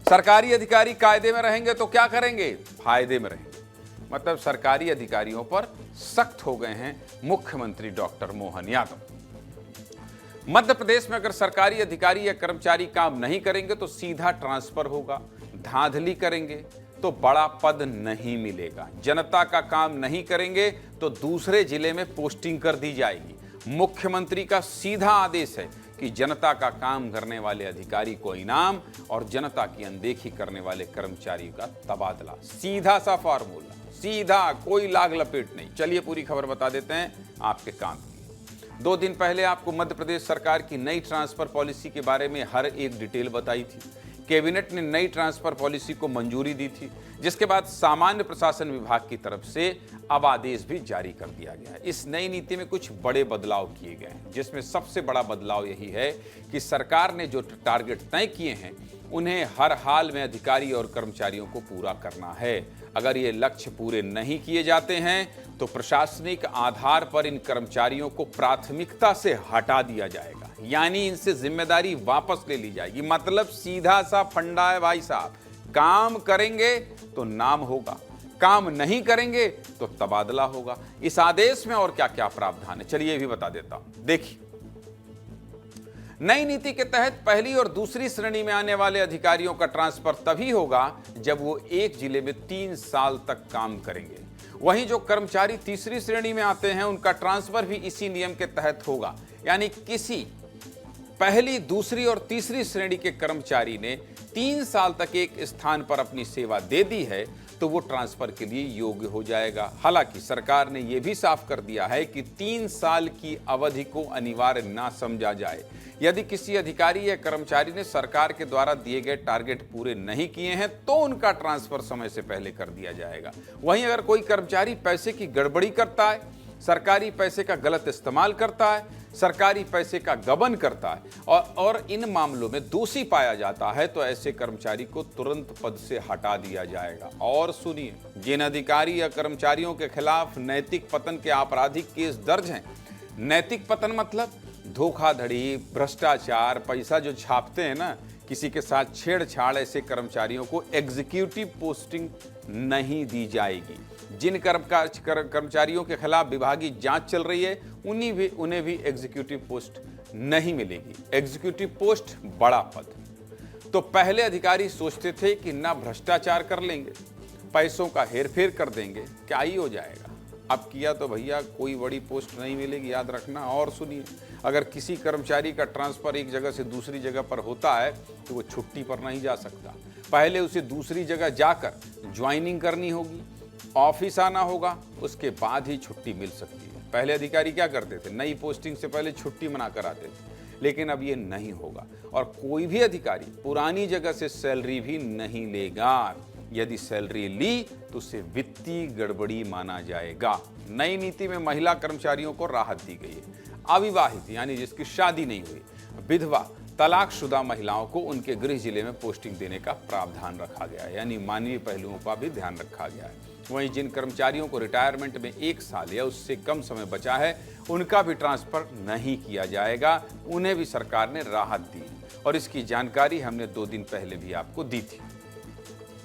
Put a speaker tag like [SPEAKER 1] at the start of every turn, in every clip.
[SPEAKER 1] सरकारी अधिकारी कायदे में रहेंगे तो क्या करेंगे? फायदे में रहेंगे। मतलब सरकारी अधिकारियों पर सख्त हो गए हैं मुख्यमंत्री डॉक्टर मोहन यादव। मध्य प्रदेश में अगर सरकारी अधिकारी या कर्मचारी काम नहीं करेंगे तो सीधा ट्रांसफर होगा, धांधली करेंगे तो बड़ा पद नहीं मिलेगा, जनता का काम नहीं करेंगे तो दूसरे जिले में पोस्टिंग कर दी जाएगी। मुख्यमंत्री का सीधा आदेश है कि जनता का काम करने वाले अधिकारी को इनाम और जनता की अनदेखी करने वाले कर्मचारी का तबादला। सीधा सा फॉर्मूला, सीधा, कोई लाग लपेट नहीं। चलिए पूरी खबर बता देते हैं आपके काम की। 2 दिन पहले आपको मध्य प्रदेश सरकार की नई ट्रांसफर पॉलिसी के बारे में हर एक डिटेल बताई थी। कैबिनेट ने नई ट्रांसफर पॉलिसी को मंजूरी दी थी, जिसके बाद सामान्य प्रशासन विभाग की तरफ से अब आदेश भी जारी कर दिया गया है। इस नई नीति में कुछ बड़े बदलाव किए गए हैं, जिसमें सबसे बड़ा बदलाव यही है कि सरकार ने जो टारगेट तय किए हैं उन्हें हर हाल में अधिकारी और कर्मचारियों को पूरा करना है। अगर ये लक्ष्य पूरे नहीं किए जाते हैं तो प्रशासनिक आधार पर इन कर्मचारियों को प्राथमिकता से हटा दिया जाएगा, यानी इनसे जिम्मेदारी वापस ले ली जाएगी। मतलब सीधा सा फंडा है भाई साहब, काम करेंगे तो नाम होगा, काम नहीं करेंगे तो तबादला होगा। इस आदेश में और क्या क्या प्रावधान है, चलिए ये भी बता देता हूं। देखिए, नई नीति के तहत पहली और दूसरी श्रेणी में आने वाले अधिकारियों का ट्रांसफर तभी होगा जब वो एक जिले में 3 साल तक काम करेंगे। वहीं जो कर्मचारी तीसरी श्रेणी में आते हैं उनका ट्रांसफर भी इसी नियम के तहत होगा। यानी किसी पहली, दूसरी और तीसरी श्रेणी के कर्मचारी ने 3 साल तक एक स्थान पर अपनी सेवा दे दी है तो वो ट्रांसफर के लिए योग्य हो जाएगा। हालांकि सरकार ने यह भी साफ कर दिया है कि 3 साल की अवधि को अनिवार्य ना समझा जाए। यदि किसी अधिकारी या कर्मचारी ने सरकार के द्वारा दिए गए टारगेट पूरे नहीं किए हैं तो उनका ट्रांसफर समय से पहले कर दिया जाएगा। वहीं अगर कोई कर्मचारी पैसे की गड़बड़ी करता है, सरकारी पैसे का गलत इस्तेमाल करता है, सरकारी पैसे का गबन करता है और इन मामलों में दोषी पाया जाता है तो ऐसे कर्मचारी को तुरंत पद से हटा दिया जाएगा। और सुनिए, जिन अधिकारी या कर्मचारियों के खिलाफ नैतिक पतन के आपराधिक केस दर्ज हैं, नैतिक पतन मतलब धोखाधड़ी, भ्रष्टाचार, पैसा जो छापते हैं ना, किसी के साथ छेड़छाड़, ऐसे कर्मचारियों को एग्जीक्यूटिव पोस्टिंग नहीं दी जाएगी। जिन कर्मचारियों के खिलाफ विभागीय जांच चल रही है उन्हें भी एग्जीक्यूटिव पोस्ट नहीं मिलेगी। एग्जीक्यूटिव पोस्ट बड़ा पद। तो पहले अधिकारी सोचते थे कि ना भ्रष्टाचार कर लेंगे, पैसों का हेरफेर कर देंगे, क्या ही हो जाएगा। अब किया तो भैया कोई बड़ी पोस्ट नहीं मिलेगी, याद रखना। और सुनिए, अगर किसी कर्मचारी का ट्रांसफर एक जगह से दूसरी जगह पर होता है तो वो छुट्टी पर नहीं जा सकता। पहले उसे दूसरी जगह जाकर ज्वाइनिंग करनी होगी, ऑफिस आना होगा, उसके बाद ही छुट्टी मिल सकती है। पहले अधिकारी क्या करते थे, नई पोस्टिंग से पहले छुट्टी मना कर आते थे, लेकिन अब ये नहीं होगा। और कोई भी अधिकारी पुरानी जगह से सैलरी भी नहीं लेगा। यदि सैलरी ली तो उसे वित्तीय गड़बड़ी माना जाएगा। नई नीति में महिला कर्मचारियों को राहत दी गई है। अविवाहित यानी जिसकी शादी नहीं हुई, विधवा, तलाकशुदा महिलाओं को उनके गृह जिले में पोस्टिंग देने का प्रावधान रखा गया है, यानी मानवीय पहलुओं का भी ध्यान रखा गया है। वहीं जिन कर्मचारियों को रिटायरमेंट में 1 साल या उससे कम समय बचा है उनका भी ट्रांसफर नहीं किया जाएगा, उन्हें भी सरकार ने राहत दी और इसकी जानकारी हमने 2 दिन पहले भी आपको दी थी।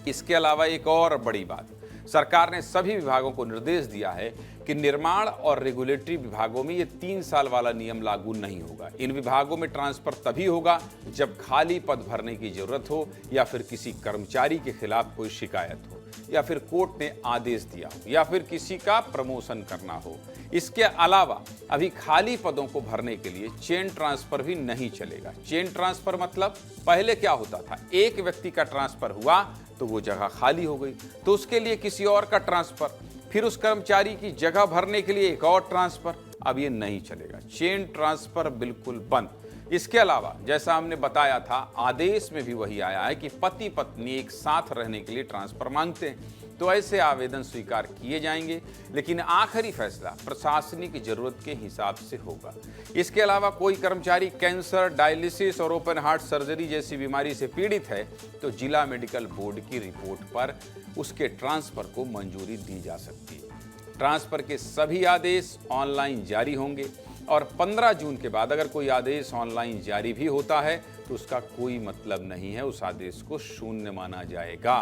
[SPEAKER 1] इसके अलावा एक और बड़ी बात, सरकार ने सभी विभागों को निर्देश दिया है कि निर्माण और रेगुलेटरी विभागों में ये 3 साल वाला नियम लागू नहीं होगा। इन विभागों में ट्रांसफर तभी होगा जब खाली पद भरने की जरूरत हो या फिर किसी कर्मचारी के खिलाफ कोई शिकायत हो या फिर कोर्ट ने आदेश दिया हो या फिर किसी का प्रमोशन करना हो। इसके अलावा अभी खाली पदों को भरने के लिए चेन ट्रांसफर भी नहीं चलेगा। चेन ट्रांसफर मतलब पहले क्या होता था, एक व्यक्ति का ट्रांसफर हुआ तो वो जगह खाली हो गई तो उसके लिए किसी और का ट्रांसफर, फिर उस कर्मचारी की जगह भरने के लिए एक और ट्रांसफर। अब ये नहीं चलेगा, चेन ट्रांसफर बिल्कुल बंद। इसके अलावा जैसा हमने बताया था, आदेश में भी वही आया है कि पति पत्नी एक साथ रहने के लिए ट्रांसफर मांगते हैं तो ऐसे आवेदन स्वीकार किए जाएंगे, लेकिन आखिरी फैसला प्रशासनिक जरूरत के हिसाब से होगा। इसके अलावा कोई कर्मचारी कैंसर, डायलिसिस और ओपन हार्ट सर्जरी जैसी बीमारी से पीड़ित है तो जिला मेडिकल बोर्ड की रिपोर्ट पर उसके ट्रांसफर को मंजूरी दी जा सकती है। ट्रांसफर के सभी आदेश ऑनलाइन जारी होंगे और 15 जून के बाद अगर कोई आदेश ऑनलाइन जारी भी होता है तो उसका कोई मतलब नहीं है, उस आदेश को शून्य माना जाएगा।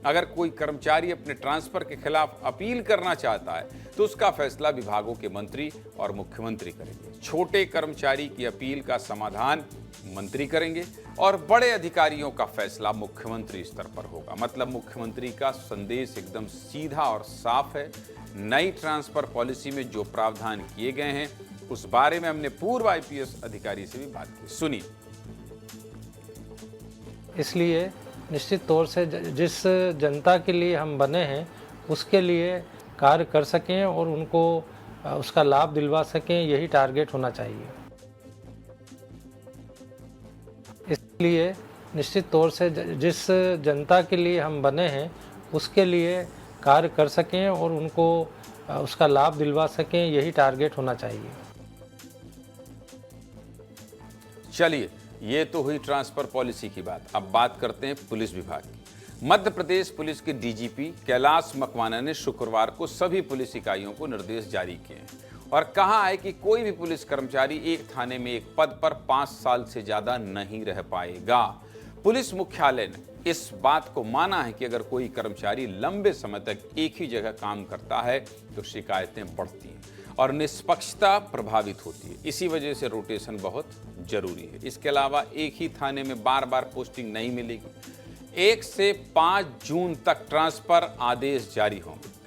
[SPEAKER 1] अगर कोई कर्मचारी अपने ट्रांसफर के खिलाफ अपील करना चाहता है तो उसका फैसला विभागों के मंत्री और मुख्यमंत्री करेंगे। छोटे कर्मचारी की अपील का समाधान मंत्री करेंगे और बड़े अधिकारियों का फैसला मुख्यमंत्री स्तर पर होगा। मतलब मुख्यमंत्री का संदेश एकदम सीधा और साफ है। नई ट्रांसफर पॉलिसी में जो प्रावधान किए गए हैं उस बारे में हमने पूर्व आईपीएस अधिकारी से भी बात की, सुनिए।
[SPEAKER 2] इसलिए निश्चित तौर से जिस जनता के लिए हम बने हैं उसके लिए कार्य कर सकें और उनको उसका लाभ दिलवा सकें, यही टारगेट होना चाहिए। इसलिए निश्चित तौर से जिस जनता के लिए हम बने हैं उसके लिए कार्य कर सकें और उनको उसका लाभ दिलवा सकें, यही टारगेट होना चाहिए।
[SPEAKER 1] चलिए, ये तो हुई ट्रांसफर पॉलिसी की बात। अब बात करते हैं पुलिस विभाग की। मध्य प्रदेश पुलिस के डीजीपी कैलाश मकवाना ने शुक्रवार को सभी पुलिस इकाइयों को निर्देश जारी किए हैं और कहा है कि कोई भी पुलिस कर्मचारी एक थाने में एक पद पर 5 साल से ज्यादा नहीं रह पाएगा। पुलिस मुख्यालय ने इस बात को माना है कि अगर कोई कर्मचारी लंबे समय तक एक ही जगह काम करता है तो शिकायतें बढ़ती हैं और निष्पक्षता प्रभावित होती है। इसी वजह से रोटेशन बहुत जरूरी है। इसके अलावा एक ही थाने में बार बार पोस्टिंग नहीं मिलेगी। 1 से 5 जून तक ट्रांसफर आदेश जारी होंगे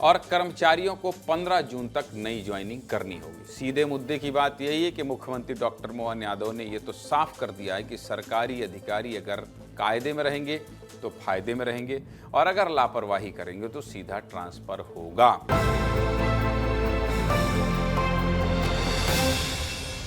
[SPEAKER 1] और कर्मचारियों को 15 जून तक नई ज्वाइनिंग करनी होगी। सीधे मुद्दे की बात यही है कि मुख्यमंत्री डॉक्टर मोहन यादव ने यह तो साफ कर दिया है कि सरकारी अधिकारी अगर कायदे में रहेंगे तो फायदे में रहेंगे और अगर लापरवाही करेंगे तो सीधा ट्रांसफर होगा।